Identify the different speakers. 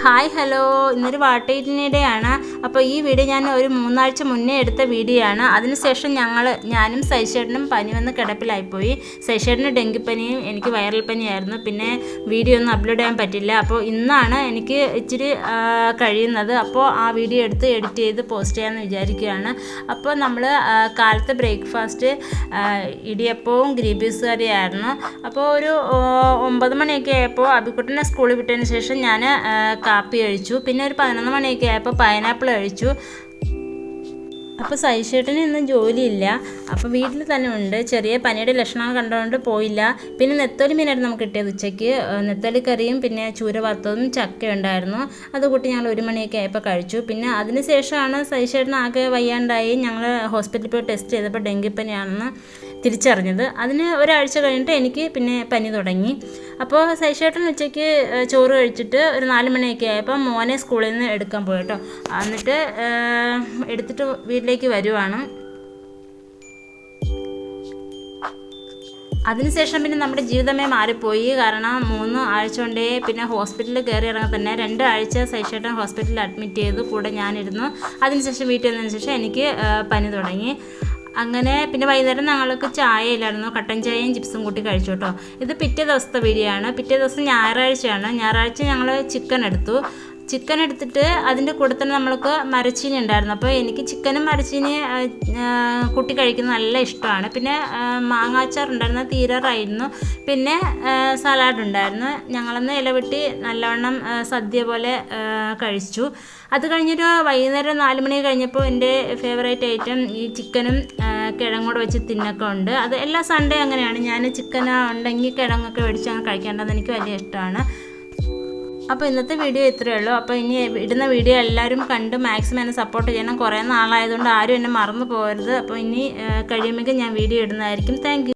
Speaker 1: Hi hello, ഇന്നൊരു വാട്ടീറ്റിനിടെയാണ്. അപ്പോൾ ഈ വീഡിയോ ഞാൻ ഒരു 3 ആഴ്ച മുന്നേ എടുത്ത വീഡിയോ ആണ്. അതിനുശേഷം ഞാനും സൈഷേട്ടനും പനി വന്ന് കിടപ്പിലായിപ്പോയി. സൈഷേട്ടന് ഡെങ്കിപ്പനിയും എനിക്ക് വൈറൽ പനിയായിരുന്നു. പിന്നെ വീഡിയോ ഒന്നും അപ്ലോഡ് ചെയ്യാൻ പറ്റില്ല. അപ്പോൾ ഇന്നാണ് എനിക്ക് ഇച്ചിരി കഴിയുന്നത്. അപ്പോൾ ആ വീഡിയോ എടുത്ത് എഡിറ്റ് ചെയ്ത് പോസ്റ്റ് ചെയ്യാമെന്ന് വിചാരിക്കുകയാണ്. അപ്പോൾ നമ്മൾ കാലത്തെ ബ്രേക്ക്ഫാസ്റ്റ് ഇടിയപ്പവും ഗ്രീൻ പീസ് കറിയായിരുന്നു. അപ്പോൾ ഒരു 9 മണിയൊക്കെ ആയപ്പോൾ അബിക്കുട്ടനെ സ്കൂളിൽ വിട്ടതിന് ശേഷം ഞാൻ കാപ്പി കഴിച്ചു. പിന്നെ ഒരു 11 മണിയൊക്കെ ആയപ്പോൾ പൈനാപ്പിൾ കഴിച്ചു. അപ്പോൾ സൈഷേട്ടന് ഇന്നും ജോലിയില്ല, അപ്പോൾ വീട്ടിൽ തന്നെ ഉണ്ട്. ചെറിയ പനിയുടെ ലക്ഷണം കണ്ടുകൊണ്ട് പോയില്ല. പിന്നെ നെത്തോലി മീനായിരുന്നു നമുക്ക് കിട്ടിയത് ഉച്ചയ്ക്ക്. നെത്തോലി കറിയും പിന്നെ ചൂര വറുത്തതും ചക്ക ഉണ്ടായിരുന്നു. അതുകൂട്ടി ഞങ്ങൾ 1 മണിയൊക്കെ ആയപ്പോൾ കഴിച്ചു. പിന്നെ അതിന് ശേഷമാണ് സൈഷേട്ടന് ആകെ വയ്യാണ്ടായി. ഞങ്ങൾ ഹോസ്പിറ്റലിൽ പോയി ടെസ്റ്റ് ചെയ്തപ്പോൾ ഡെങ്കിപ്പനിയാണെന്ന് തിരിച്ചറിഞ്ഞത്. അതിന് ഒരാഴ്ച കഴിഞ്ഞിട്ട് എനിക്ക് പിന്നെ പനി തുടങ്ങി. അപ്പോൾ സൈഷേട്ടൻ ഉച്ചയ്ക്ക് ചോറ് കഴിച്ചിട്ട് ഒരു 4 മണിയൊക്കെ ആയപ്പോൾ മോനെ സ്കൂളിൽ നിന്ന് എടുക്കാൻ പോയി കേട്ടോ. എന്നിട്ട് എടുത്തിട്ട് വീട്ടിലേക്ക് വരുവാണ്. അതിനുശേഷം പിന്നെ നമ്മുടെ ജീവിതമേ മാറിപ്പോയി. കാരണം 3 ആഴ്ച കൊണ്ടേ പിന്നെ ഹോസ്പിറ്റലിൽ കയറി ഇറങ്ങാൻ തന്നെ 2 ആഴ്ച സൈഷേട്ടൻ ഹോസ്പിറ്റലിൽ അഡ്മിറ്റ് ചെയ്തു, കൂടെ ഞാനിരുന്നു. അതിനുശേഷം വീട്ടിൽ വന്നതിന് ശേഷം എനിക്ക് പനി തുടങ്ങി. അങ്ങനെ പിന്നെ വൈകുന്നേരം ഞങ്ങൾക്ക് ചായ ഇല്ലായിരുന്നു, കട്ടൻ ചായയും ചിപ്സും കൂട്ടി കഴിച്ചു കേട്ടോ. ഇത് പിറ്റേ ദിവസത്തെ വീഡിയോ ആണ്. പിറ്റേ ദിവസം ഞായറാഴ്ചയാണ്. ഞായറാഴ്ച ഞങ്ങൾ ചിക്കൻ എടുത്തിട്ട് അതിൻ്റെ കൂടെ തന്നെ നമ്മൾക്ക് മരച്ചീനി ഉണ്ടായിരുന്നു. അപ്പോൾ എനിക്ക് ചിക്കനും മരച്ചീനി കൂട്ടി കഴിക്കുന്നത് നല്ല ഇഷ്ടമാണ്. പിന്നെ മാങ്ങാച്ചാർ ഉണ്ടായിരുന്നു, തീരാറായിരുന്നു. പിന്നെ സലാഡ് ഉണ്ടായിരുന്നു. ഞങ്ങളന്ന് ഇലവെട്ടി നല്ലവണ്ണം സദ്യ പോലെ കഴിച്ചു. അത് കഴിഞ്ഞൊരു വൈകുന്നേരം 4 മണി കഴിഞ്ഞപ്പോൾ എൻ്റെ ഫേവറേറ്റ് ഐറ്റം ഈ ചിക്കനും കിഴങ്ങോട് വെച്ച് തിന്നൊക്കെ ഉണ്ട്. അത് എല്ലാ സൺഡേ അങ്ങനെയാണ്. ഞാൻ ചിക്കൻ ഉണ്ടെങ്കിൽ കിഴങ്ങൊക്കെ മേടിച്ച് അങ്ങനെ കഴിക്കേണ്ടത് എനിക്ക് വലിയ ഇഷ്ടമാണ്. അപ്പോൾ ഇന്നത്തെ വീഡിയോ ഇത്രയേ ഉള്ളൂ. അപ്പോൾ ഇനി ഇടുന്ന വീഡിയോ എല്ലാവരും കണ്ട് മാക്സിമം എന്നെ സപ്പോർട്ട് ചെയ്യണം. കുറേ നാളായതുകൊണ്ട് ആരും എന്നെ മറന്നു പോകരുത്. അപ്പോൾ ഇനി കഴിയുമെങ്കിൽ ഞാൻ വീഡിയോ ഇടുന്നതായിരിക്കും. Thank you.